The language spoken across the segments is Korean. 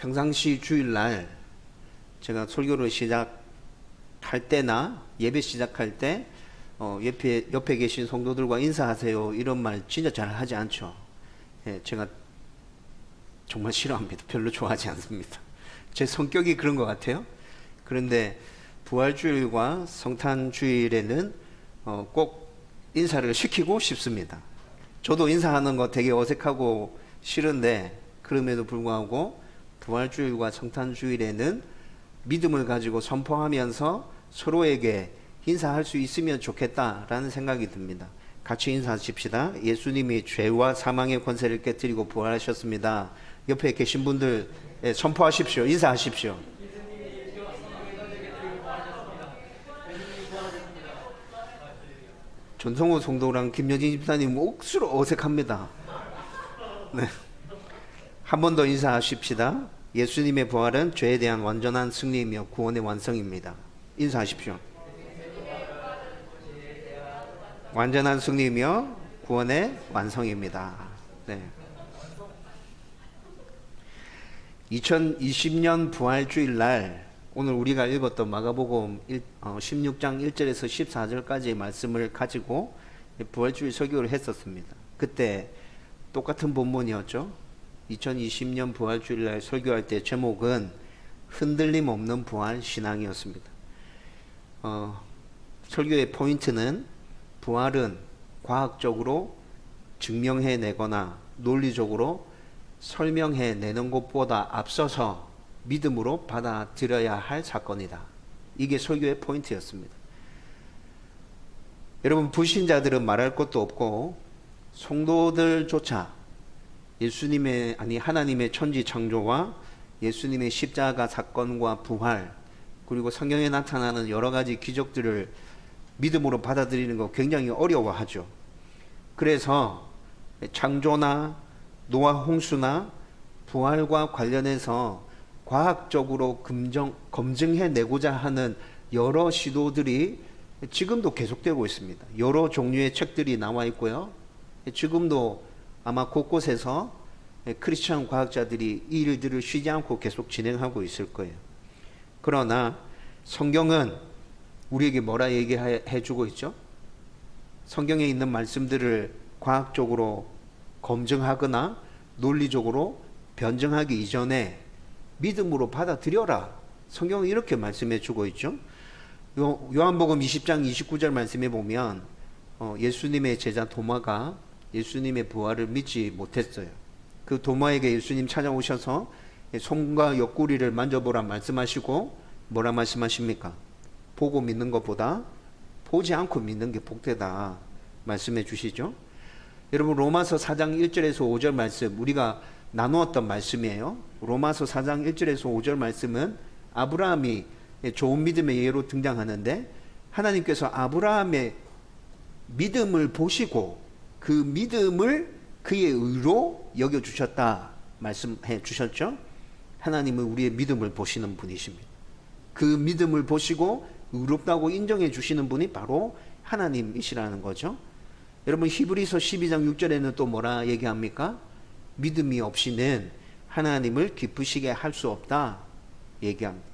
평상시 주일날 제가 설교를 시작할 때나 예배 시작할 때 옆에 계신 성도들과 인사하세요 이런 말 진짜 잘 하지 않죠. 제가 정말 싫어합니다. 별로 좋아하지 않습니다. 제 성격이 그런 것 같아요. 그런데 부활주일과 성탄주일에는 꼭 인사를 시키고 싶습니다. 저도 인사하는 거 되게 어색하고 싫은데 그럼에도 불구하고 부활주일과 성탄주일에는 믿음을 가지고 선포하면서 서로에게 인사할 수 있으면 좋겠다라는 생각이 듭니다. 같이 인사하십시다. 예수님이 죄와 사망의 권세를 깨뜨리고 부활하셨습니다. 옆에 계신 분들 선포하십시오. 인사하십시오. 전성호 성도랑 김여진 집사님 억수로 어색합니다. 네. 한 번 더 인사하십시다. 예수님의 부활은 죄에 대한 완전한 승리이며 구원의 완성입니다. 인사하십시오. 완전한 승리이며 구원의 완성입니다. 네. 2020년 부활주일 날 오늘 우리가 읽었던 마가복음 16장 1절에서 14절까지의 말씀을 가지고 부활주일 설교를 했었습니다. 그때 똑같은 본문이었죠. 2020년 부활주일 날 설교할 때 제목은 흔들림 없는 부활 신앙이었습니다. 설교의 포인트는 부활은 과학적으로 증명해내거나 논리적으로 설명해내는 것보다 앞서서 믿음으로 받아들여야 할 사건이다. 이게 설교의 포인트였습니다. 여러분, 불신자들은 말할 것도 없고 성도들조차 하나님의 천지 창조와 예수님의 십자가 사건과 부활, 그리고 성경에 나타나는 여러 가지 기적들을 믿음으로 받아들이는 거 굉장히 어려워하죠. 그래서 창조나 노아 홍수나 부활과 관련해서 과학적으로 검증해내고자 하는 여러 시도들이 지금도 계속되고 있습니다. 여러 종류의 책들이 나와 있고요. 지금도 아마 곳곳에서 크리스천 과학자들이 이 일들을 쉬지 않고 계속 진행하고 있을 거예요. 그러나 성경은 우리에게 뭐라 얘기해 주고 있죠? 성경에 있는 말씀들을 과학적으로 검증하거나 논리적으로 변증하기 이전에 믿음으로 받아들여라. 성경은 이렇게 말씀해 주고 있죠. 요한복음 20장 29절 말씀에 보면 예수님의 제자 도마가 예수님의 부활을 믿지 못했어요. 그 도마에게 예수님 찾아오셔서 손과 옆구리를 만져보라 말씀하시고 뭐라 말씀하십니까? 보고 믿는 것보다 보지 않고 믿는 게 복되다 말씀해 주시죠. 여러분, 로마서 4장 1절에서 5절 말씀 우리가 나누었던 말씀이에요. 로마서 4장 1절에서 5절 말씀은 아브라함이 좋은 믿음의 예로 등장하는데 하나님께서 아브라함의 믿음을 보시고 그 믿음을 그의 의로 여겨주셨다 말씀해 주셨죠. 하나님은 우리의 믿음을 보시는 분이십니다. 그 믿음을 보시고 의롭다고 인정해 주시는 분이 바로 하나님이시라는 거죠. 여러분, 히브리서 12장 6절에는 또 뭐라 얘기합니까? 믿음이 없이는 하나님을 기쁘시게 할 수 없다 얘기합니다.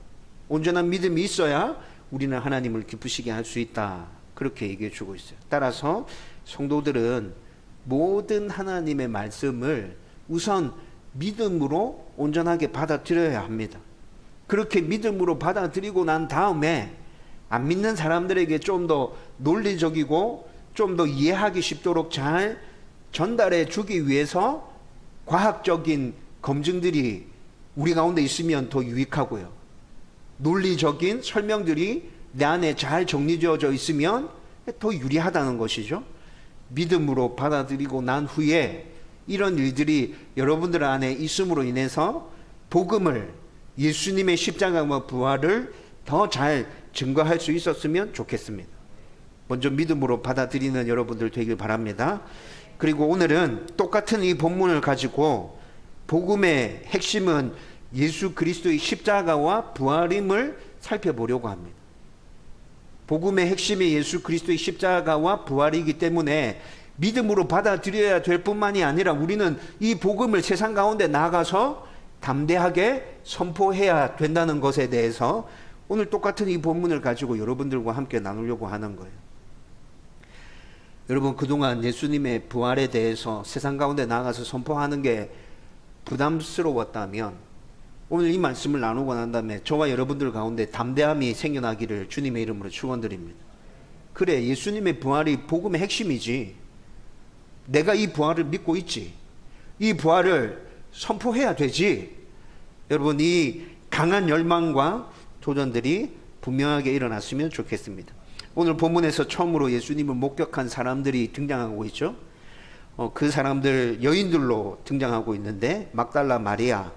온전한 믿음이 있어야 우리는 하나님을 기쁘시게 할 수 있다, 그렇게 얘기해 주고 있어요. 따라서 성도들은 모든 하나님의 말씀을 우선 믿음으로 온전하게 받아들여야 합니다. 그렇게 믿음으로 받아들이고 난 다음에 안 믿는 사람들에게 좀 더 논리적이고 좀 더 이해하기 쉽도록 잘 전달해 주기 위해서 과학적인 검증들이 우리 가운데 있으면 더 유익하고요. 논리적인 설명들이 내 안에 잘 정리되어져 있으면 더 유리하다는 것이죠. 믿음으로 받아들이고 난 후에 이런 일들이 여러분들 안에 있음으로 인해서 복음을, 예수님의 십자가와 부활을 더 잘 증거할 수 있었으면 좋겠습니다. 먼저 믿음으로 받아들이는 여러분들 되길 바랍니다. 그리고 오늘은 똑같은 이 본문을 가지고 복음의 핵심은 예수 그리스도의 십자가와 부활임을 살펴보려고 합니다. 복음의 핵심이 예수 그리스도의 십자가와 부활이기 때문에 믿음으로 받아들여야 될 뿐만이 아니라 우리는 이 복음을 세상 가운데 나가서 담대하게 선포해야 된다는 것에 대해서 오늘 똑같은 이 본문을 가지고 여러분들과 함께 나누려고 하는 거예요. 여러분, 그동안 예수님의 부활에 대해서 세상 가운데 나가서 선포하는 게 부담스러웠다면 오늘 이 말씀을 나누고 난 다음에 저와 여러분들 가운데 담대함이 생겨나기를 주님의 이름으로 축원드립니다. 그래, 예수님의 부활이 복음의 핵심이지. 내가 이 부활을 믿고 있지. 이 부활을 선포해야 되지. 여러분, 이 강한 열망과 도전들이 분명하게 일어났으면 좋겠습니다. 오늘 본문에서 처음으로 예수님을 목격한 사람들이 등장하고 있죠. 그 사람들 여인들로 등장하고 있는데 막달라 마리아,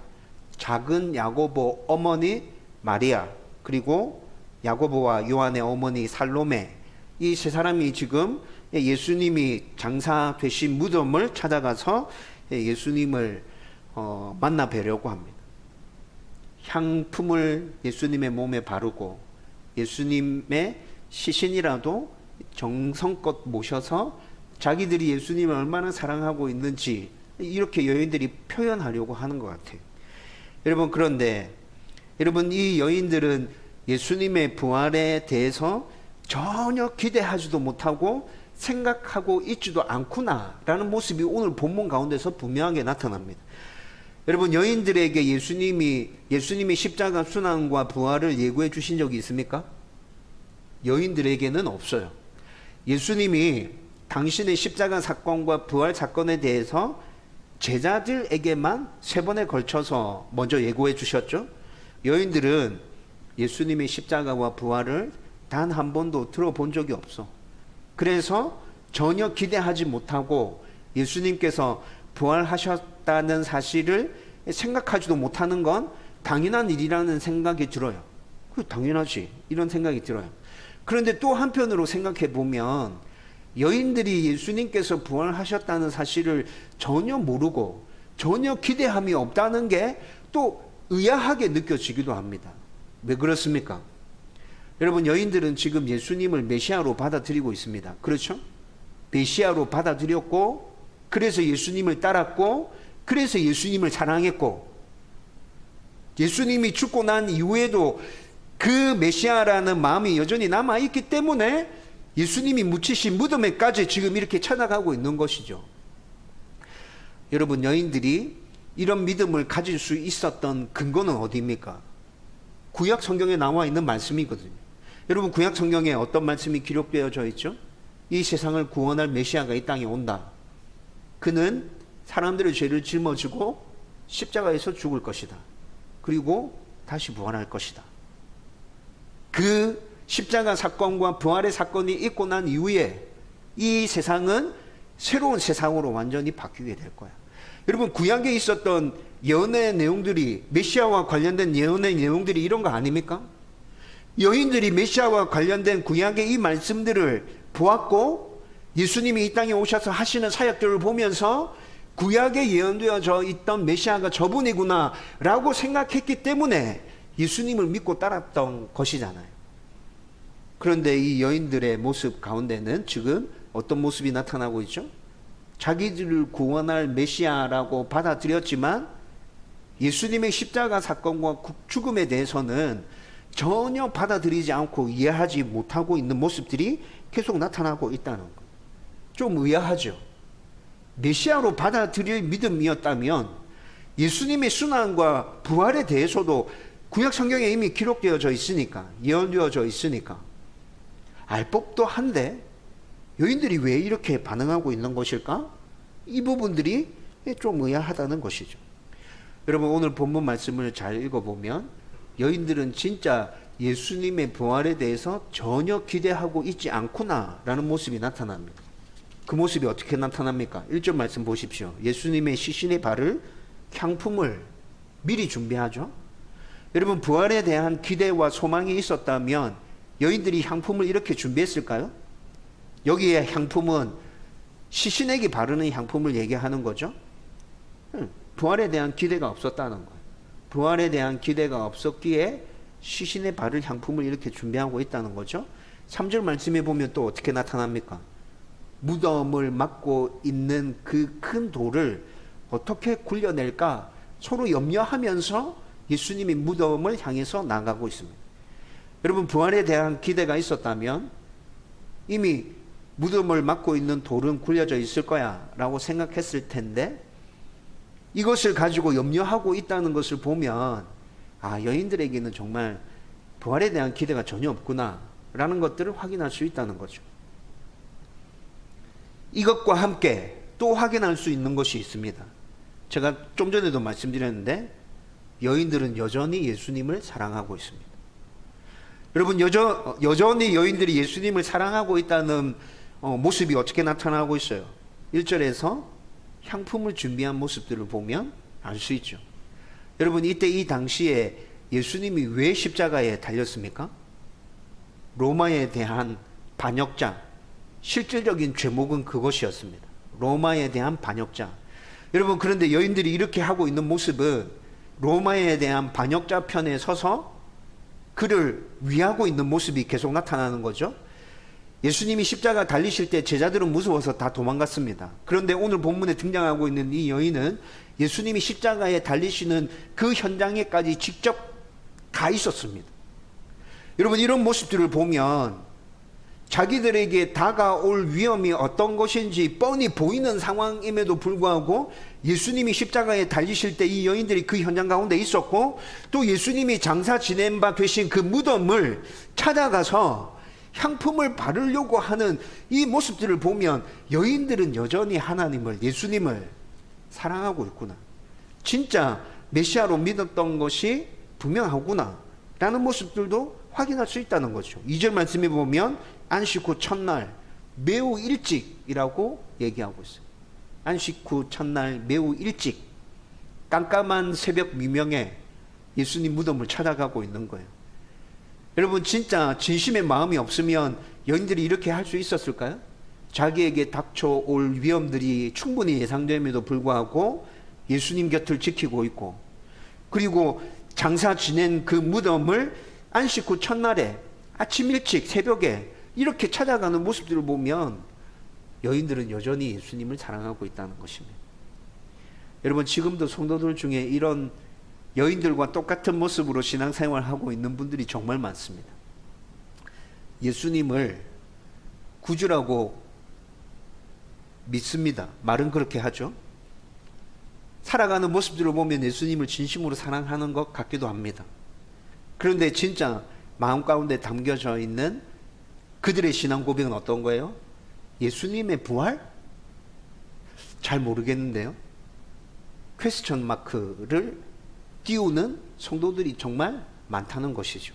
작은 야고보 어머니 마리아, 그리고 야고보와 요한의 어머니 살로메, 이 세 사람이 지금 예수님이 장사되신 무덤을 찾아가서 예수님을 만나 뵈려고 합니다. 향품을 예수님의 몸에 바르고 예수님의 시신이라도 정성껏 모셔서 자기들이 예수님을 얼마나 사랑하고 있는지 이렇게 여인들이 표현하려고 하는 것 같아요. 여러분, 그런데 여러분, 이 여인들은 예수님의 부활에 대해서 전혀 기대하지도 못하고 생각하고 있지도 않구나라는 모습이 오늘 본문 가운데서 분명하게 나타납니다. 여러분, 여인들에게 예수님이 십자가 순환과 부활을 예고해 주신 적이 있습니까? 여인들에게는 없어요. 예수님이 당신의 십자가 사건과 부활 사건에 대해서 제자들에게만 3번에 걸쳐서 먼저 예고해 주셨죠. 여인들은 예수님의 십자가와 부활을 단 한 번도 들어본 적이 없어. 그래서 전혀 기대하지 못하고 예수님께서 부활하셨다는 사실을 생각하지도 못하는 건 당연한 일이라는 생각이 들어요. 당연하지, 이런 생각이 들어요. 그런데 또 한편으로 생각해 보면 여인들이 예수님께서 부활하셨다는 사실을 전혀 모르고 전혀 기대함이 없다는 게 또 의아하게 느껴지기도 합니다. 왜 그렇습니까? 여러분, 여인들은 지금 예수님을 메시아로 받아들이고 있습니다. 그렇죠? 메시아로 받아들였고, 그래서 예수님을 따랐고, 그래서 예수님을 사랑했고, 예수님이 죽고 난 이후에도 그 메시아라는 마음이 여전히 남아있기 때문에 예수님이 묻히신 무덤에까지 지금 이렇게 찾아가고 있는 것이죠. 여러분, 여인들이 이런 믿음을 가질 수 있었던 근거는 어디입니까? 구약 성경에 나와 있는 말씀이거든요. 여러분, 구약 성경에 어떤 말씀이 기록되어져 있죠? 이 세상을 구원할 메시아가 이 땅에 온다. 그는 사람들의 죄를 짊어지고 십자가에서 죽을 것이다. 그리고 다시 부활할 것이다. 그 십자가 사건과 부활의 사건이 있고 난 이후에 이 세상은 새로운 세상으로 완전히 바뀌게 될 거야. 여러분, 구약에 있었던 예언의 내용들이, 메시아와 관련된 예언의 내용들이 이런 거 아닙니까? 여인들이 메시아와 관련된 구약의 이 말씀들을 보았고 예수님이 이 땅에 오셔서 하시는 사역들을 보면서 구약에 예언되어져 있던 메시아가 저분이구나 라고 생각했기 때문에 예수님을 믿고 따랐던 것이잖아요. 그런데 이 여인들의 모습 가운데는 지금 어떤 모습이 나타나고 있죠? 자기들을 구원할 메시아라고 받아들였지만 예수님의 십자가 사건과 죽음에 대해서는 전혀 받아들이지 않고 이해하지 못하고 있는 모습들이 계속 나타나고 있다는 것. 좀 의아하죠. 메시아로 받아들일 믿음이었다면 예수님의 순환과 부활에 대해서도 구약 성경에 이미 기록되어져 있으니까, 예언되어져 있으니까 알 법도 한데 여인들이 왜 이렇게 반응하고 있는 것일까? 이 부분들이 좀 의아하다는 것이죠. 여러분, 오늘 본문 말씀을 잘 읽어보면 여인들은 진짜 예수님의 부활에 대해서 전혀 기대하고 있지 않구나 라는 모습이 나타납니다. 그 모습이 어떻게 나타납니까? 1절 말씀 보십시오. 예수님의 시신에 바를 향품을 미리 준비하죠. 여러분, 부활에 대한 기대와 소망이 있었다면 여인들이 향품을 이렇게 준비했을까요? 여기에 향품은 시신에게 바르는 향품을 얘기하는 거죠. 부활에 대한 기대가 없었다는 거예요. 부활에 대한 기대가 없었기에 시신에 바를 향품을 이렇게 준비하고 있다는 거죠. 3절 말씀에 보면 또 어떻게 나타납니까? 무덤을 막고 있는 그 큰 돌을 어떻게 굴려낼까 서로 염려하면서 예수님이 무덤을 향해서 나가고 있습니다. 여러분, 부활에 대한 기대가 있었다면 이미 무덤을 막고 있는 돌은 굴려져 있을 거야 라고 생각했을 텐데, 이것을 가지고 염려하고 있다는 것을 보면 여인들에게는 정말 부활에 대한 기대가 전혀 없구나 라는 것들을 확인할 수 있다는 거죠. 이것과 함께 또 확인할 수 있는 것이 있습니다. 제가 좀 전에도 말씀드렸는데 여인들은 여전히 예수님을 사랑하고 있습니다. 여러분, 여전히 여인들이 예수님을 사랑하고 있다는 모습이 어떻게 나타나고 있어요? 1절에서 향품을 준비한 모습들을 보면 알 수 있죠. 여러분, 이때 이 당시에 예수님이 왜 십자가에 달렸습니까? 로마에 대한 반역자, 실질적인 죄목은 그것이었습니다. 로마에 대한 반역자. 여러분, 그런데 여인들이 이렇게 하고 있는 모습은 로마에 대한 반역자 편에 서서 그를 위하고 있는 모습이 계속 나타나는 거죠. 예수님이 십자가 달리실 때 제자들은 무서워서 다 도망갔습니다. 그런데 오늘 본문에 등장하고 있는 이 여인은 예수님이 십자가에 달리시는 그 현장에까지 직접 가 있었습니다. 여러분, 이런 모습들을 보면 자기들에게 다가올 위험이 어떤 것인지 뻔히 보이는 상황임에도 불구하고 예수님이 십자가에 달리실 때 이 여인들이 그 현장 가운데 있었고, 또 예수님이 장사 지낸 바 되신 그 무덤을 찾아가서 향품을 바르려고 하는 이 모습들을 보면 여인들은 여전히 하나님을, 예수님을 사랑하고 있구나, 진짜 메시아로 믿었던 것이 분명하구나 라는 모습들도 확인할 수 있다는 거죠. 2절 말씀에 보면 안식 후 첫날 매우 일찍이라고 얘기하고 있어요. 안식 후 첫날 매우 일찍, 깜깜한 새벽 미명에 예수님 무덤을 찾아가고 있는 거예요. 여러분, 진짜 진심의 마음이 없으면 여인들이 이렇게 할 수 있었을까요? 자기에게 닥쳐올 위험들이 충분히 예상됨에도 불구하고 예수님 곁을 지키고 있고, 그리고 장사 지낸 그 무덤을 안식 후 첫날에 아침 일찍 새벽에 이렇게 찾아가는 모습들을 보면 여인들은 여전히 예수님을 사랑하고 있다는 것입니다. 여러분, 지금도 성도들 중에 이런 여인들과 똑같은 모습으로 신앙생활하고 있는 분들이 정말 많습니다. 예수님을 구주라고 믿습니다. 말은 그렇게 하죠. 살아가는 모습들을 보면 예수님을 진심으로 사랑하는 것 같기도 합니다. 그런데 진짜 마음 가운데 담겨져 있는 그들의 신앙 고백은 어떤 거예요? 예수님의 부활? 잘 모르겠는데요. 퀘스천 마크를 띄우는 성도들이 정말 많다는 것이죠.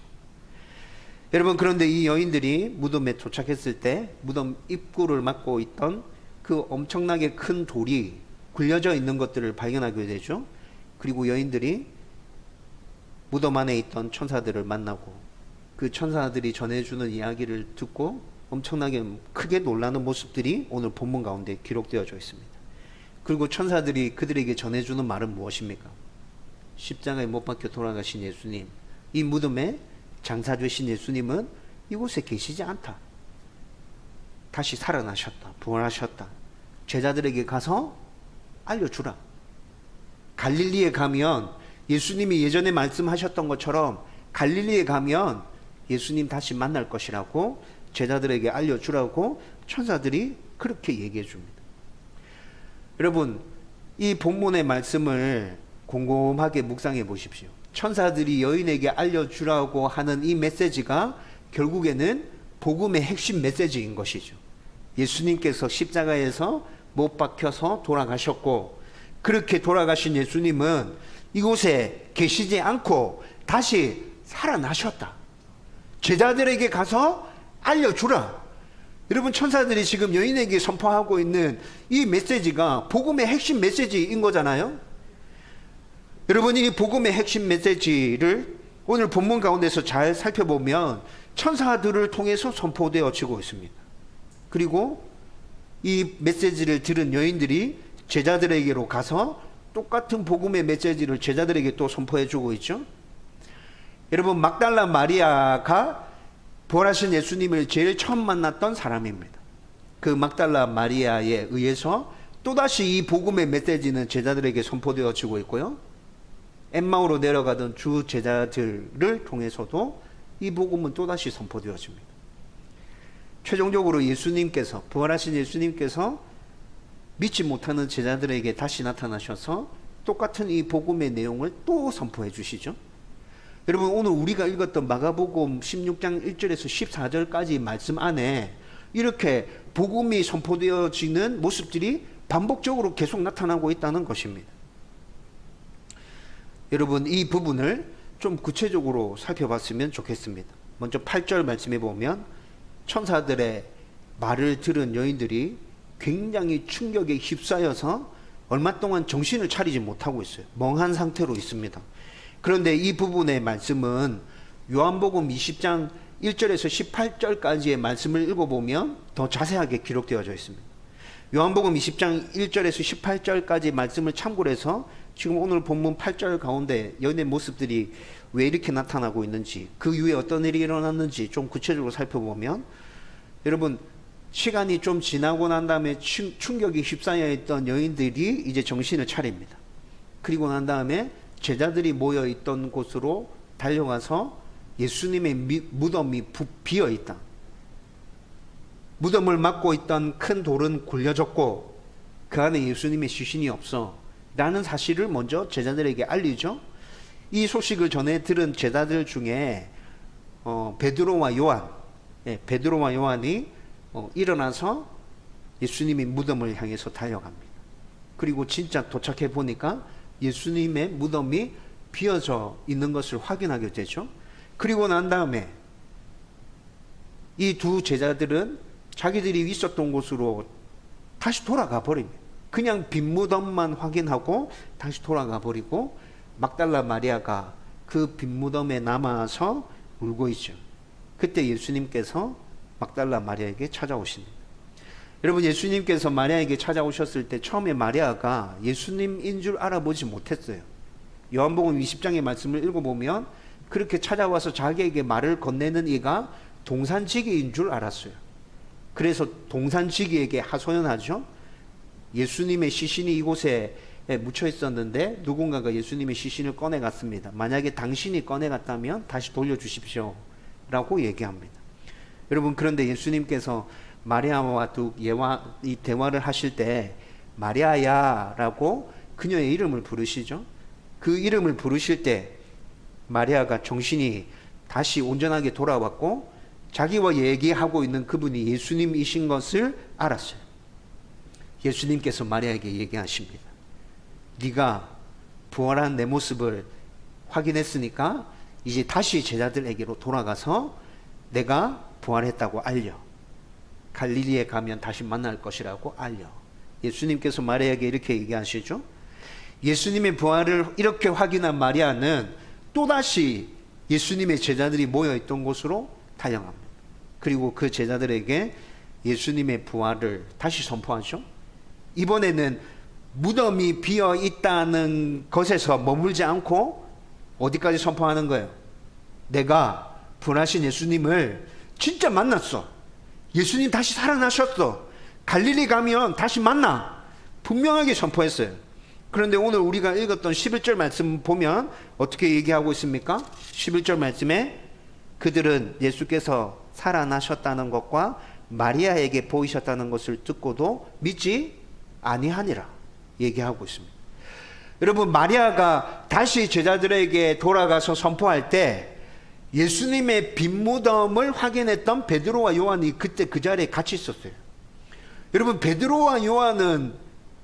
여러분, 그런데 이 여인들이 무덤에 도착했을 때 무덤 입구를 막고 있던 그 엄청나게 큰 돌이 굴려져 있는 것들을 발견하게 되죠. 그리고 여인들이 무덤 안에 있던 천사들을 만나고 그 천사들이 전해주는 이야기를 듣고 엄청나게 크게 놀라는 모습들이 오늘 본문 가운데 기록되어져 있습니다. 그리고 천사들이 그들에게 전해주는 말은 무엇입니까? 십자가에 못 박혀 돌아가신 예수님, 이 무덤에 장사되신 예수님은 이곳에 계시지 않다. 다시 살아나셨다. 부활하셨다. 제자들에게 가서 알려주라. 갈릴리에 가면 예수님이 예전에 말씀하셨던 것처럼 갈릴리에 가면 예수님 다시 만날 것이라고 제자들에게 알려주라고 천사들이 그렇게 얘기해 줍니다. 여러분, 이 본문의 말씀을 곰곰하게 묵상해 보십시오. 천사들이 여인에게 알려주라고 하는 이 메시지가 결국에는 복음의 핵심 메시지인 것이죠. 예수님께서 십자가에서 못 박혀서 돌아가셨고, 그렇게 돌아가신 예수님은 이곳에 계시지 않고 다시 살아나셨다. 제자들에게 가서 알려주라. 여러분, 천사들이 지금 여인에게 선포하고 있는 이 메시지가 복음의 핵심 메시지인 거잖아요. 여러분, 이 복음의 핵심 메시지를 오늘 본문 가운데서 잘 살펴보면 천사들을 통해서 선포되어지고 있습니다. 그리고 이 메시지를 들은 여인들이 제자들에게로 가서 똑같은 복음의 메시지를 제자들에게 또 선포해주고 있죠. 여러분, 막달라 마리아가 부활하신 예수님을 제일 처음 만났던 사람입니다. 그 막달라 마리아에 의해서 또다시 이 복음의 메시지는 제자들에게 선포되어지고 있고요. 엠마오로 내려가던 주 제자들을 통해서도 이 복음은 또다시 선포되어집니다. 최종적으로 예수님께서, 부활하신 예수님께서 믿지 못하는 제자들에게 다시 나타나셔서 똑같은 이 복음의 내용을 또 선포해 주시죠. 여러분, 오늘 우리가 읽었던 마가복음 16장 1절에서 14절까지 말씀 안에 이렇게 복음이 선포되어지는 모습들이 반복적으로 계속 나타나고 있다는 것입니다. 여러분, 이 부분을 좀 구체적으로 살펴봤으면 좋겠습니다. 먼저 8절 말씀해 보면 천사들의 말을 들은 여인들이 굉장히 충격에 휩싸여서 얼마 동안 정신을 차리지 못하고 있어요. 멍한 상태로 있습니다. 그런데 이 부분의 말씀은 요한복음 20장 1절에서 18절까지의 말씀을 읽어보면 더 자세하게 기록되어져 있습니다. 요한복음 20장 1절에서 18절까지 말씀을 참고로 해서 지금 오늘 본문 8절 가운데 여인의 모습들이 왜 이렇게 나타나고 있는지, 그 이후에 어떤 일이 일어났는지 좀 구체적으로 살펴보면, 여러분, 시간이 좀 지나고 난 다음에 충격이 휩싸여 있던 여인들이 이제 정신을 차립니다. 그리고 난 다음에 제자들이 모여 있던 곳으로 달려가서 예수님의 무덤이 비어 있다. 무덤을 막고 있던 큰 돌은 굴려졌고 그 안에 예수님의 시신이 없어 라는 사실을 먼저 제자들에게 알리죠. 이 소식을 전해 들은 제자들 중에 베드로와 요한이 일어나서 예수님의 무덤을 향해서 달려갑니다. 그리고 진짜 도착해 보니까 예수님의 무덤이 비어져 있는 것을 확인하게 되죠. 그리고 난 다음에 이 두 제자들은 자기들이 있었던 곳으로 다시 돌아가 버립니다. 그냥 빈 무덤만 확인하고 다시 돌아가 버리고 막달라 마리아가 그 빈 무덤에 남아서 울고 있죠. 그때 예수님께서 막달라 마리아에게 찾아오십니다. 여러분, 예수님께서 마리아에게 찾아오셨을 때 처음에 마리아가 예수님인 줄 알아보지 못했어요. 요한복음 20장의 말씀을 읽어보면 그렇게 찾아와서 자기에게 말을 건네는 이가 동산지기인 줄 알았어요. 그래서 동산지기에게 하소연하죠. 예수님의 시신이 이곳에 묻혀 있었는데 누군가가 예수님의 시신을 꺼내갔습니다. 만약에 당신이 꺼내갔다면 다시 돌려주십시오 라고 얘기합니다. 여러분, 그런데 예수님께서 마리아와 이 대화를 하실 때 마리아야 라고 그녀의 이름을 부르시죠. 그 이름을 부르실 때 마리아가 정신이 다시 온전하게 돌아왔고 자기와 얘기하고 있는 그분이 예수님이신 것을 알았어요. 예수님께서 마리아에게 얘기하십니다. 네가 부활한 내 모습을 확인했으니까 이제 다시 제자들에게로 돌아가서 내가 부활했다고 알려. 갈릴리에 가면 다시 만날 것이라고 알려. 예수님께서 마리아에게 이렇게 얘기하시죠. 예수님의 부활을 이렇게 확인한 마리아는 또다시 예수님의 제자들이 모여있던 곳으로 달려갑니다. 그리고 그 제자들에게 예수님의 부활을 다시 선포하죠. 이번에는 무덤이 비어 있다는 것에서 머물지 않고 어디까지 선포하는 거예요? 내가 부활하신 예수님을 진짜 만났어. 예수님 다시 살아나셨어. 갈릴리 가면 다시 만나. 분명하게 선포했어요. 그런데 오늘 우리가 읽었던 11절 말씀 보면 어떻게 얘기하고 있습니까? 11절 말씀에 그들은 예수께서 살아나셨다는 것과 마리아에게 보이셨다는 것을 듣고도 믿지 아니하니라 얘기하고 있습니다. 여러분, 마리아가 다시 제자들에게 돌아가서 선포할 때 예수님의 빈 무덤을 확인했던 베드로와 요한이 그때 그 자리에 같이 있었어요. 여러분, 베드로와 요한은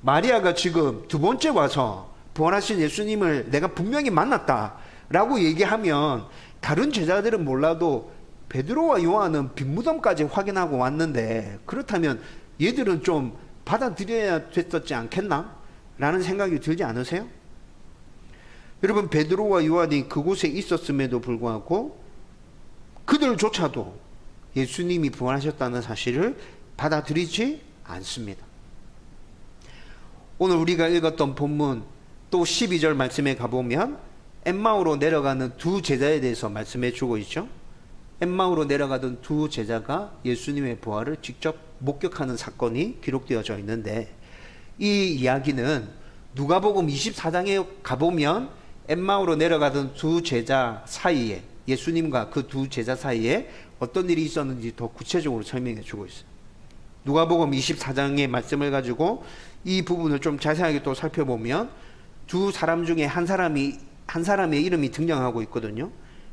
마리아가 지금 두 번째 와서 부활하신 예수님을 내가 분명히 만났다라고 얘기하면 다른 제자들은 몰라도 베드로와 요한은 빈 무덤까지 확인하고 왔는데 그렇다면 얘들은 좀 받아들여야 됐었지 않겠나? 라는 생각이 들지 않으세요? 여러분, 베드로와 요한이 그곳에 있었음에도 불구하고 그들조차도 예수님이 부활하셨다는 사실을 받아들이지 않습니다. 오늘 우리가 읽었던 본문 또 12절 말씀에 가보면 엠마오로 내려가는 두 제자에 대해서 말씀해 주고 있죠. 엠마오로 내려가던 두 제자가 예수님의 부활을 직접 목격하는 사건이 기록되어져 있는데 이 이야기는 누가복음 24장에 가보면 엠마오로 내려가던 두 제자 사이에, 예수님과 그 두 제자 사이에 어떤 일이 있었는지 더 구체적으로 설명해 주고 있어요. 누가복음 24장의 말씀을 가지고 이 부분을 좀 자세하게 또 살펴보면 두 사람 중에 한 사람의 이름이 등장하고 있거든요.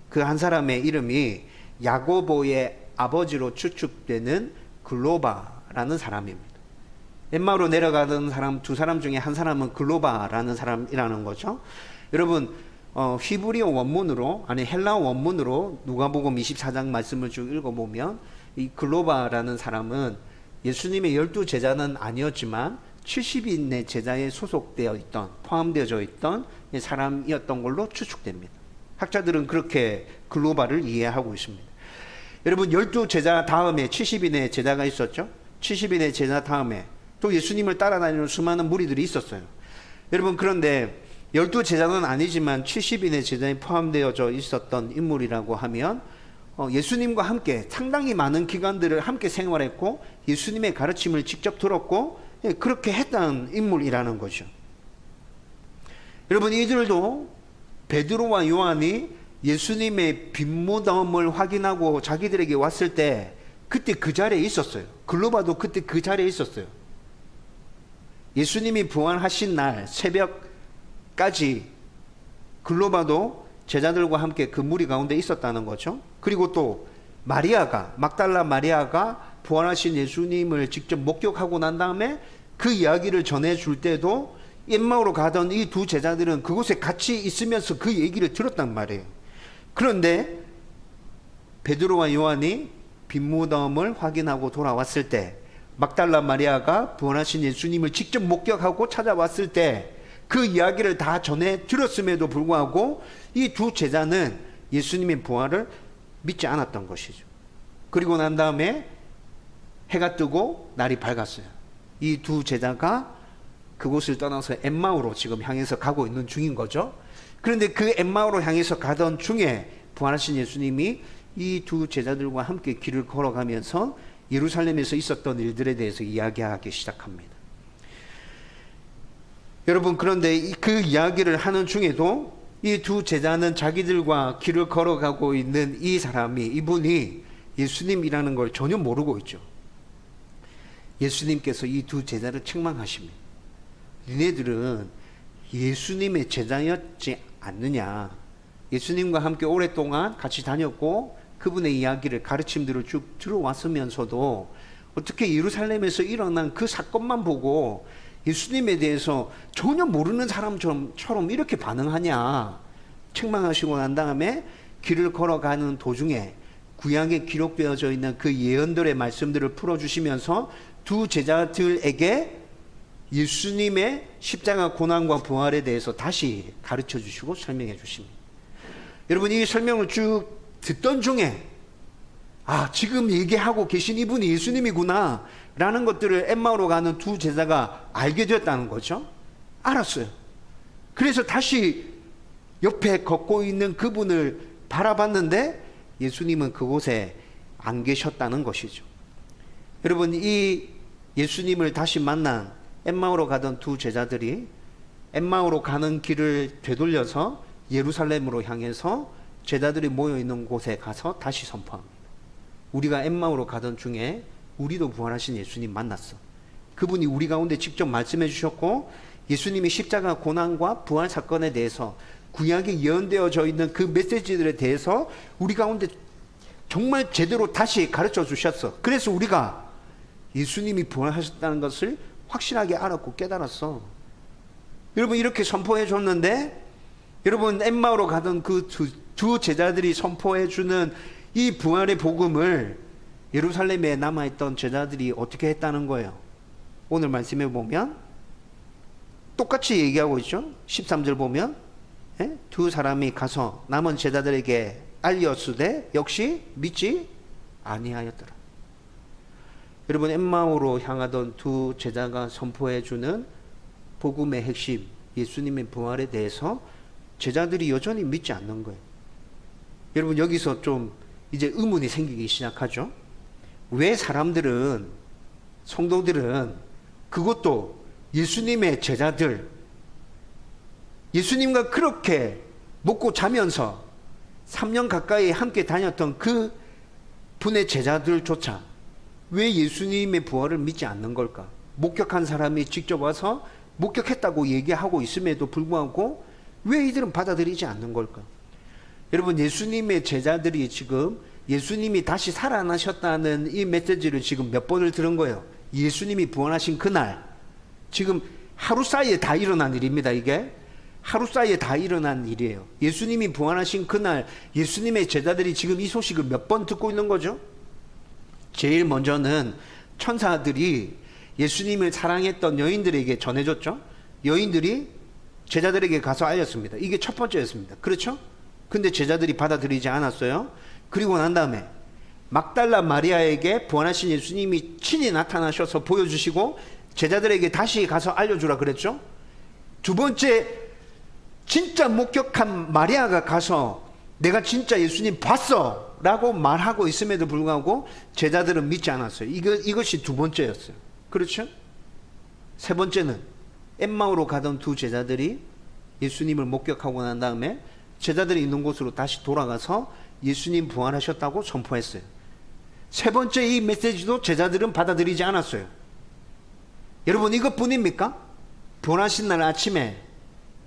그 한 사람의 이름이 야고보의 아버지로 추측되는 글로바라는 사람입니다. 엠마오로 내려가던 사람 두 사람 중에 한 사람은 글로바라는 사람이라는 거죠. 여러분, 히브리어 원문으로, 아니 헬라어 원문으로 누가복음 24장 말씀을 쭉 읽어보면 이 글로바라는 사람은 예수님의 12제자는 아니었지만 70인의 제자에 소속되어 있던, 포함되어져 있던 사람이었던 걸로 추측됩니다. 학자들은 그렇게 글로바를 이해하고 있습니다. 여러분, 12제자 다음에 70인의 제자가 있었죠. 70인의 제자 다음에 또 예수님을 따라다니는 수많은 무리들이 있었어요. 여러분, 그런데 12제자는 아니지만 70인의 제자에 포함되어져 있었던 인물이라고 하면 예수님과 함께 상당히 많은 기간들을 함께 생활했고 예수님의 가르침을 직접 들었고 그렇게 했던 인물이라는 거죠. 여러분, 이들도 베드로와 요한이 예수님의 빈무덤을 확인하고 자기들에게 왔을 때 그때 그 자리에 있었어요. 글로바도 그때 그 자리에 있었어요. 예수님이 부활하신 날 새벽까지 글로바도 제자들과 함께 그 무리 가운데 있었다는 거죠. 그리고 또 마리아가, 막달라 마리아가 부활하신 예수님을 직접 목격하고 난 다음에 그 이야기를 전해줄 때도 엠마오로 가던 이 두 제자들은 그곳에 같이 있으면서 그 얘기를 들었단 말이에요. 그런데 베드로와 요한이 빈무덤을 확인하고 돌아왔을 때, 막달라 마리아가 부활하신 예수님을 직접 목격하고 찾아왔을 때 그 이야기를 다 전해 들었음에도 불구하고 이 두 제자는 예수님의 부활을 믿지 않았던 것이죠. 그리고 난 다음에 해가 뜨고 날이 밝았어요. 이 두 제자가 그곳을 떠나서 엠마오로 지금 향해서 가고 있는 중인 거죠. 그런데 그 엠마오로 향해서 가던 중에 부활하신 예수님이 이 두 제자들과 함께 길을 걸어가면서 예루살렘에서 있었던 일들에 대해서 이야기하기 시작합니다. 여러분, 그런데 그 이야기를 하는 중에도 이 두 제자는 자기들과 길을 걸어가고 있는 이 사람이, 이분이 예수님이라는 걸 전혀 모르고 있죠. 예수님께서 이 두 제자를 책망하십니다. 니네들은 예수님의 제자였지 않느냐. 예수님과 함께 오랫동안 같이 다녔고 그분의 이야기를, 가르침들을 쭉 들어왔으면서도 어떻게 예루살렘에서 일어난 그 사건만 보고 예수님에 대해서 전혀 모르는 사람처럼 이렇게 반응하냐. 책망하시고 난 다음에 길을 걸어가는 도중에 구약에 기록되어져 있는 그 예언들의 말씀들을 풀어주시면서 두 제자들에게 예수님의 십자가 고난과 부활에 대해서 다시 가르쳐 주시고 설명해 주십니다. 여러분, 이 설명을 쭉 듣던 중에 지금 얘기하고 계신 이분이 예수님이구나 라는 것들을 엠마오로 가는 두 제자가 알게 되었다는 거죠. 알았어요. 그래서 다시 옆에 걷고 있는 그분을 바라봤는데 예수님은 그곳에 안 계셨다는 것이죠. 여러분, 이 예수님을 다시 만난 엠마오로 가던 두 제자들이 엠마오로 가는 길을 되돌려서 예루살렘으로 향해서 제자들이 모여있는 곳에 가서 다시 선포합니다. 우리가 엠마오로 가던 중에 우리도 부활하신 예수님 만났어. 그분이 우리 가운데 직접 말씀해 주셨고 예수님의 십자가 고난과 부활 사건에 대해서 구약에 예언되어져 있는 그 메시지들에 대해서 우리 가운데 정말 제대로 다시 가르쳐 주셨어. 그래서 우리가 예수님이 부활하셨다는 것을 확실하게 알았고 깨달았어. 여러분, 이렇게 선포해 줬는데 여러분, 엠마오로 가던 그 두 제자들이 선포해 주는 이 부활의 복음을 예루살렘에 남아있던 제자들이 어떻게 했다는 거예요? 오늘 말씀에 보면 똑같이 얘기하고 있죠. 13절 보면 두 사람이 가서 남은 제자들에게 알렸으되 역시 믿지 아니하였더라. 여러분, 엠마오로 향하던 두 제자가 선포해 주는 복음의 핵심, 예수님의 부활에 대해서 제자들이 여전히 믿지 않는 거예요. 여러분, 여기서 좀 이제 의문이 생기기 시작하죠. 왜 사람들은, 성도들은 그것도 예수님의 제자들, 예수님과 그렇게 먹고 자면서 3년 가까이 함께 다녔던 그 분의 제자들조차 왜 예수님의 부활을 믿지 않는 걸까? 목격한 사람이 직접 와서 목격했다고 얘기하고 있음에도 불구하고 왜 이들은 받아들이지 않는 걸까? 여러분, 예수님의 제자들이 지금 예수님이 다시 살아나셨다는 이 메시지를 지금 몇 번을 들은 거예요. 예수님이 부활하신 그날, 지금 하루 사이에 다 일어난 일입니다. 이게 하루 사이에 다 일어난 일이에요. 예수님이 부활하신 그날 예수님의 제자들이 지금 이 소식을 몇 번 듣고 있는 거죠. 제일 먼저는 천사들이 예수님을 사랑했던 여인들에게 전해줬죠. 여인들이 제자들에게 가서 알렸습니다. 이게 첫 번째였습니다. 그렇죠? 근데 제자들이 받아들이지 않았어요. 그리고 난 다음에 막달라 마리아에게 부활하신 예수님이 친히 나타나셔서 보여주시고 제자들에게 다시 가서 알려주라 그랬죠. 두 번째, 진짜 목격한 마리아가 가서 내가 진짜 예수님 봤어 라고 말하고 있음에도 불구하고 제자들은 믿지 않았어요. 이것이 두 번째였어요. 그렇죠? 세 번째는 엠마오로 가던 두 제자들이 예수님을 목격하고 난 다음에 제자들이 있는 곳으로 다시 돌아가서 예수님 부활하셨다고 선포했어요. 세 번째 이 메시지도 제자들은 받아들이지 않았어요. 여러분, 이것뿐입니까? 부활하신 날 아침에,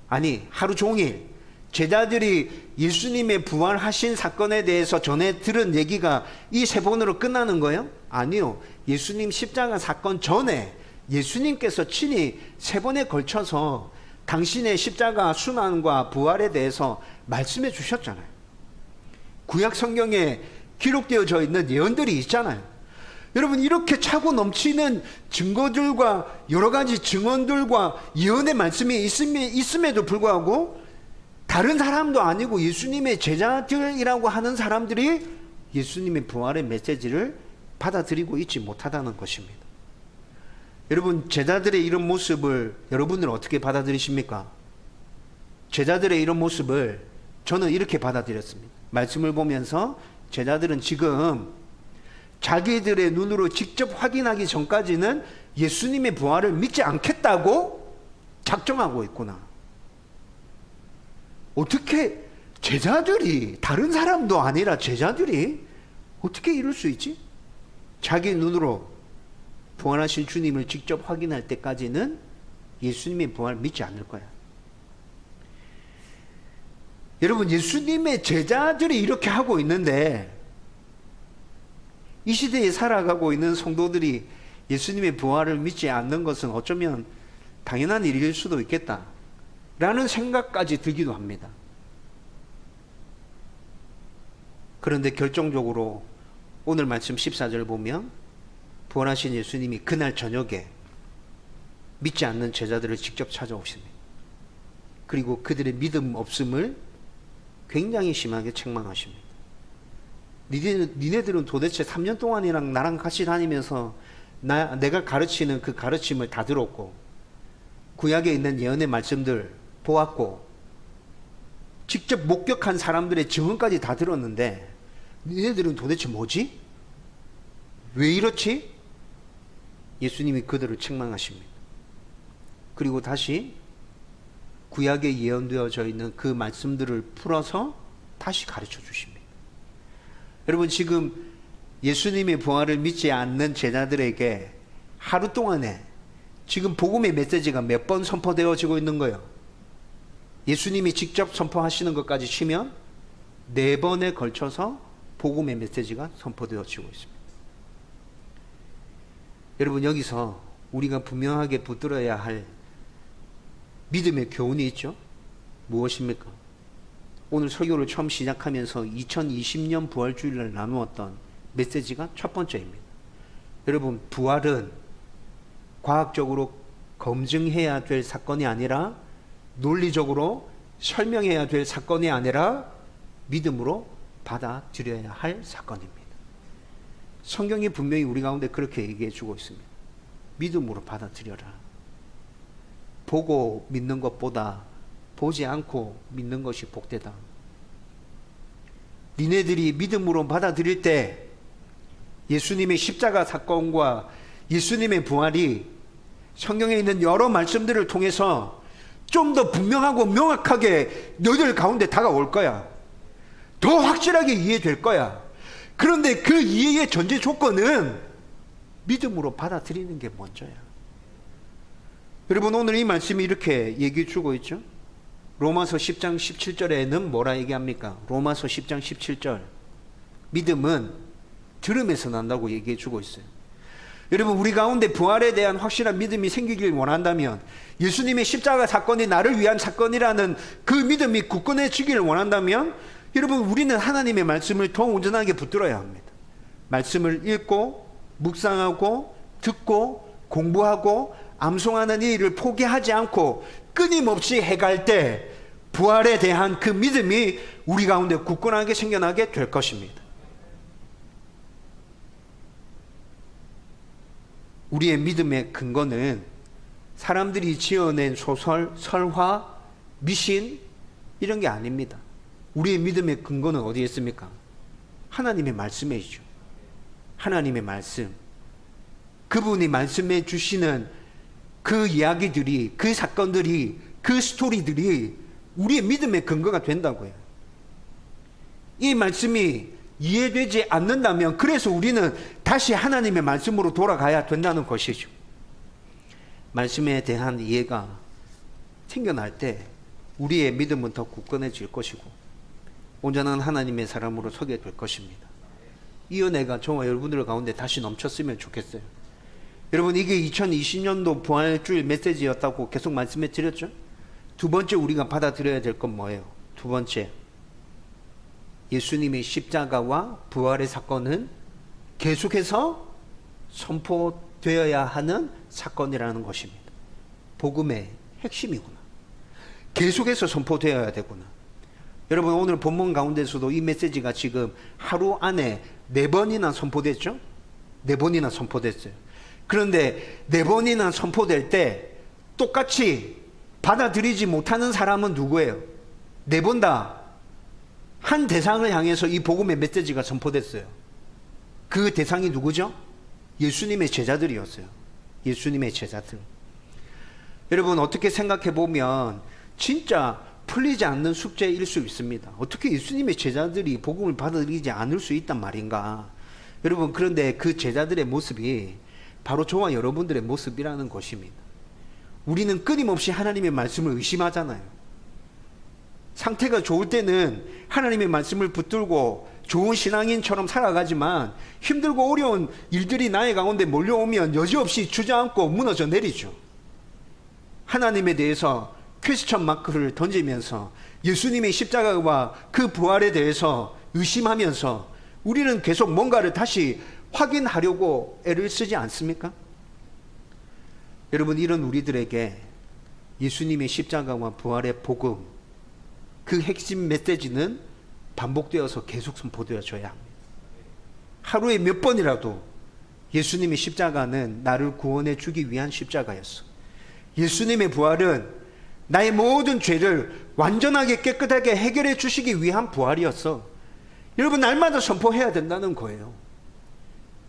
아니 하루 종일 제자들이 예수님의 부활하신 사건에 대해서 전해 들은 얘기가 이 세 번으로 끝나는 거예요? 아니요. 예수님 십자가 사건 전에 예수님께서 친히 세 번에 걸쳐서 당신의 십자가 순환과 부활에 대해서 말씀해 주셨잖아요. 구약 성경에 기록되어져 있는 예언들이 있잖아요. 여러분, 이렇게 차고 넘치는 증거들과 여러 가지 증언들과 예언의 말씀이 있음에도 불구하고 다른 사람도 아니고 예수님의 제자들이라고 하는 사람들이 예수님의 부활의 메시지를 받아들이고 있지 못하다는 것입니다. 여러분, 제자들의 이런 모습을 여러분들은 어떻게 받아들이십니까? 제자들의 이런 모습을 저는 이렇게 받아들였습니다. 말씀을 보면서 제자들은 지금 자기들의 눈으로 직접 확인하기 전까지는 예수님의 부활을 믿지 않겠다고 작정하고 있구나. 어떻게 제자들이, 다른 사람도 아니라 제자들이 어떻게 이럴 수 있지? 자기 눈으로 부활하신 주님을 직접 확인할 때까지는 예수님의 부활을 믿지 않을 거야. 여러분, 예수님의 제자들이 이렇게 하고 있는데 이 시대에 살아가고 있는 성도들이 예수님의 부활을 믿지 않는 것은 어쩌면 당연한 일일 수도 있겠다라는 생각까지 들기도 합니다. 그런데 결정적으로 오늘 말씀 14절 보면 부활하신 예수님이 그날 저녁에 믿지 않는 제자들을 직접 찾아오십니다. 그리고 그들의 믿음 없음을 굉장히 심하게 책망하십니다. 니네들은 도대체 3년 동안이랑 나랑 같이 다니면서 내가 가르치는 그 가르침을 다 들었고 구약에 있는 예언의 말씀들 보았고 직접 목격한 사람들의 증언까지 다 들었는데 니네들은 도대체 뭐지? 왜 이렇지? 예수님이 그들을 책망하십니다. 그리고 다시 구약에 예언되어져 있는 그 말씀들을 풀어서 다시 가르쳐 주십니다. 여러분, 지금 예수님의 부활을 믿지 않는 제자들에게 하루 동안에 지금 복음의 메시지가 몇 번 선포되어지고 있는 거예요. 예수님이 직접 선포하시는 것까지 치면 4번에 걸쳐서 복음의 메시지가 선포되어지고 있습니다. 여러분, 여기서 우리가 분명하게 붙들어야 할 믿음의 교훈이 있죠. 무엇입니까? 오늘 설교를 처음 시작하면서 2020년 부활주일날 나누었던 메시지가 첫 번째입니다. 여러분, 부활은 과학적으로 검증해야 될 사건이 아니라 논리적으로 설명해야 될 사건이 아니라 믿음으로 받아들여야 할 사건입니다. 성경이 분명히 우리 가운데 그렇게 얘기해 주고 있습니다. 믿음으로 받아들여라. 보고 믿는 것보다 보지 않고 믿는 것이 복되다. 니네들이 믿음으로 받아들일 때 예수님의 십자가 사건과 예수님의 부활이 성경에 있는 여러 말씀들을 통해서 좀 더 분명하고 명확하게 너희들 가운데 다가올 거야. 더 확실하게 이해될 거야. 그런데 그 이해의 전제 조건은 믿음으로 받아들이는 게 먼저야. 여러분, 오늘 이 말씀이 이렇게 얘기해 주고 있죠. 로마서 10장 17절에는 뭐라 얘기합니까? 로마서 10장 17절. 믿음은 들음에서 난다고 얘기해 주고 있어요. 여러분, 우리 가운데 부활에 대한 확실한 믿음이 생기길 원한다면, 예수님의 십자가 사건이 나를 위한 사건이라는 그 믿음이 굳건해지기를 원한다면, 여러분, 우리는 하나님의 말씀을 더 온전하게 붙들어야 합니다. 말씀을 읽고 묵상하고 듣고 공부하고 암송하는 이 일을 포기하지 않고 끊임없이 해갈 때 부활에 대한 그 믿음이 우리 가운데 굳건하게 생겨나게 될 것입니다. 우리의 믿음의 근거는 사람들이 지어낸 소설, 설화, 미신 이런 게 아닙니다. 우리의 믿음의 근거는 어디에 있습니까? 하나님의 말씀에 있죠. 하나님의 말씀. 그분이 말씀해 주시는 그 이야기들이, 그 사건들이, 그 스토리들이 우리의 믿음의 근거가 된다고요. 이 말씀이 이해되지 않는다면, 그래서 우리는 다시 하나님의 말씀으로 돌아가야 된다는 것이죠. 말씀에 대한 이해가 생겨날 때 우리의 믿음은 더 굳건해질 것이고 온전한 하나님의 사람으로 서게 될 것입니다. 이 은혜가 저와 여러분들 가운데 다시 넘쳤으면 좋겠어요. 여러분, 이게 2020년도 부활주일 메시지였다고 계속 말씀해 드렸죠. 두 번째 우리가 받아들여야 될 건 뭐예요? 두 번째, 예수님의 십자가와 부활의 사건은 계속해서 선포되어야 하는 사건이라는 것입니다. 복음의 핵심이구나. 계속해서 선포되어야 되구나. 여러분, 오늘 본문 가운데서도 이 메시지가 지금 하루 안에 4번이나 선포됐죠? 4번이나 선포됐어요. 그런데 4번이나 선포될 때 똑같이 받아들이지 못하는 사람은 누구예요? 4번 다 한 대상을 향해서 이 복음의 메시지가 선포됐어요. 그 대상이 누구죠? 예수님의 제자들이었어요. 예수님의 제자들. 여러분, 어떻게 생각해 보면 진짜 풀리지 않는 숙제일 수 있습니다. 어떻게 예수님의 제자들이 복음을 받아들이지 않을 수 있단 말인가? 여러분, 그런데 그 제자들의 모습이 바로 저와 여러분들의 모습이라는 것입니다. 우리는 끊임없이 하나님의 말씀을 의심하잖아요. 상태가 좋을 때는 하나님의 말씀을 붙들고 좋은 신앙인처럼 살아가지만 힘들고 어려운 일들이 나의 가운데 몰려오면 여지없이 주저앉고 무너져 내리죠. 하나님에 대해서 퀘스천 마크를 던지면서 예수님의 십자가와 그 부활에 대해서 의심하면서 우리는 계속 뭔가를 다시 확인하려고 애를 쓰지 않습니까? 여러분, 이런 우리들에게 예수님의 십자가와 부활의 복음, 그 핵심 메시지는 반복되어서 계속 선포되어져야 합니다. 하루에 몇 번이라도 예수님의 십자가는 나를 구원해 주기 위한 십자가였어. 예수님의 부활은 나의 모든 죄를 완전하게 깨끗하게 해결해 주시기 위한 부활이었어. 여러분, 날마다 선포해야 된다는 거예요.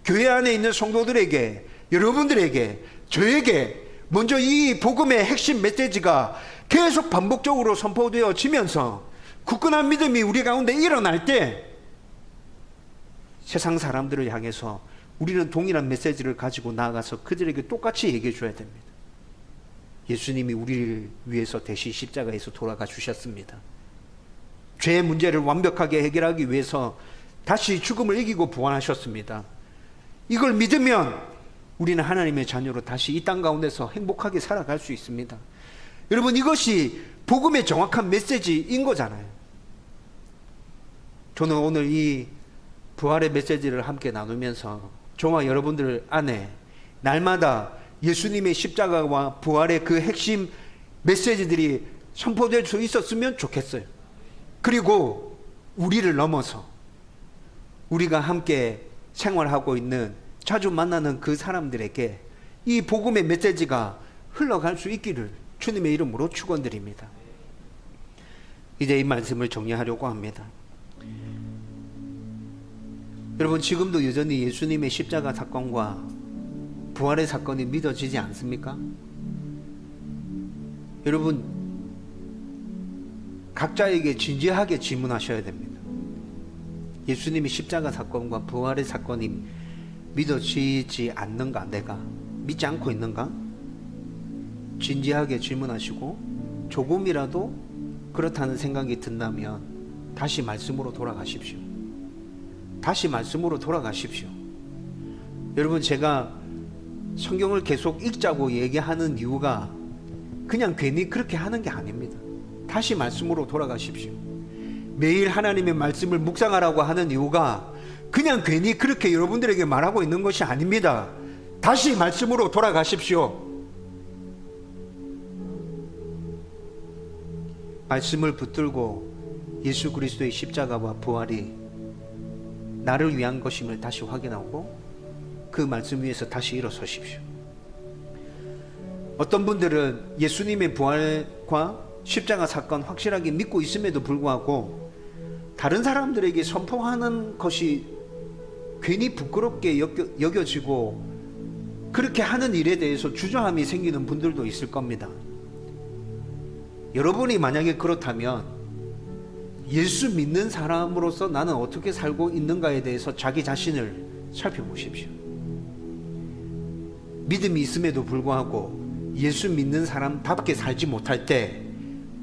교회 안에 있는 성도들에게, 여러분들에게, 저에게 먼저 이 복음의 핵심 메시지가 계속 반복적으로 선포되어지면서 굳건한 믿음이 우리 가운데 일어날 때 세상 사람들을 향해서 우리는 동일한 메시지를 가지고 나아가서 그들에게 똑같이 얘기해 줘야 됩니다. 예수님이 우리를 위해서 대신 십자가에서 돌아가 주셨습니다. 죄의 문제를 완벽하게 해결하기 위해서 다시 죽음을 이기고 부활하셨습니다. 이걸 믿으면 우리는 하나님의 자녀로 다시 이 땅 가운데서 행복하게 살아갈 수 있습니다. 여러분, 이것이 복음의 정확한 메시지인 거잖아요. 저는 오늘 이 부활의 메시지를 함께 나누면서 저와 여러분들 안에 날마다 예수님의 십자가와 부활의 그 핵심 메시지들이 선포될 수 있었으면 좋겠어요. 그리고 우리를 넘어서 우리가 함께 생활하고 있는 자주 만나는 그 사람들에게 이 복음의 메시지가 흘러갈 수 있기를 주님의 이름으로 축원드립니다. 이제 이 말씀을 정리하려고 합니다. 여러분, 지금도 여전히 예수님의 십자가 사건과 부활의 사건이 믿어지지 않습니까? 여러분, 각자에게 진지하게 질문하셔야 됩니다. 예수님이 십자가 사건과 부활의 사건이 믿어지지 않는가? 내가 믿지 않고 있는가? 진지하게 질문하시고 조금이라도 그렇다는 생각이 든다면 다시 말씀으로 돌아가십시오. 다시 말씀으로 돌아가십시오. 여러분, 제가 성경을 계속 읽자고 얘기하는 이유가 그냥 괜히 그렇게 하는 게 아닙니다. 다시 말씀으로 돌아가십시오. 매일 하나님의 말씀을 묵상하라고 하는 이유가 그냥 괜히 그렇게 여러분들에게 말하고 있는 것이 아닙니다. 다시 말씀으로 돌아가십시오. 말씀을 붙들고 예수 그리스도의 십자가와 부활이 나를 위한 것임을 다시 확인하고 그 말씀 위에서 다시 일어서십시오. 어떤 분들은 예수님의 부활과 십자가 사건 확실하게 믿고 있음에도 불구하고 다른 사람들에게 선포하는 것이 괜히 부끄럽게 여겨지고 그렇게 하는 일에 대해서 주저함이 생기는 분들도 있을 겁니다. 여러분이 만약에 그렇다면 예수 믿는 사람으로서 나는 어떻게 살고 있는가에 대해서 자기 자신을 살펴보십시오. 믿음이 있음에도 불구하고 예수 믿는 사람답게 살지 못할 때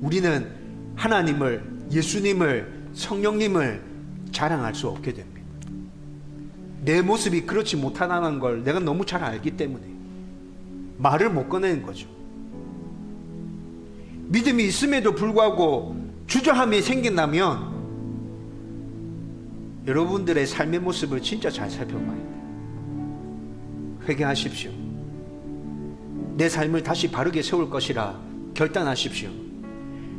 우리는 하나님을, 예수님을, 성령님을 자랑할 수 없게 됩니다. 내 모습이 그렇지 못하다는 걸 내가 너무 잘 알기 때문에 말을 못 꺼내는 거죠. 믿음이 있음에도 불구하고 주저함이 생긴다면 여러분들의 삶의 모습을 진짜 잘 살펴봐야 돼요. 회개하십시오. 내 삶을 다시 바르게 세울 것이라 결단하십시오.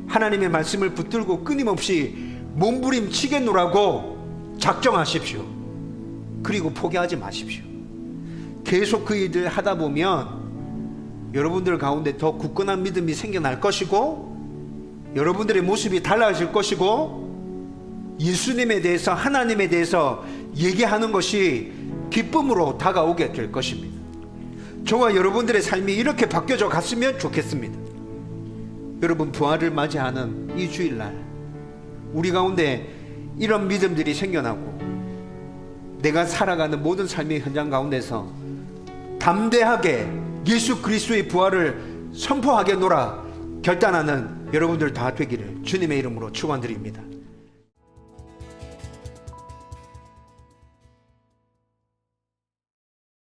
하나님의 말씀을 붙들고 끊임없이 몸부림치겠노라고 작정하십시오. 그리고 포기하지 마십시오. 계속 그 일을 하다 보면 여러분들 가운데 더 굳건한 믿음이 생겨날 것이고 여러분들의 모습이 달라질 것이고 예수님에 대해서, 하나님에 대해서 얘기하는 것이 기쁨으로 다가오게 될 것입니다. 저와 여러분들의 삶이 이렇게 바뀌어져 갔으면 좋겠습니다. 여러분, 부활을 맞이하는 이 주일날 우리 가운데 이런 믿음들이 생겨나고 내가 살아가는 모든 삶의 현장 가운데서 담대하게 예수 그리스도의 부활을 선포하겠노라 결단하는 여러분들 다 되기를 주님의 이름으로 축원드립니다.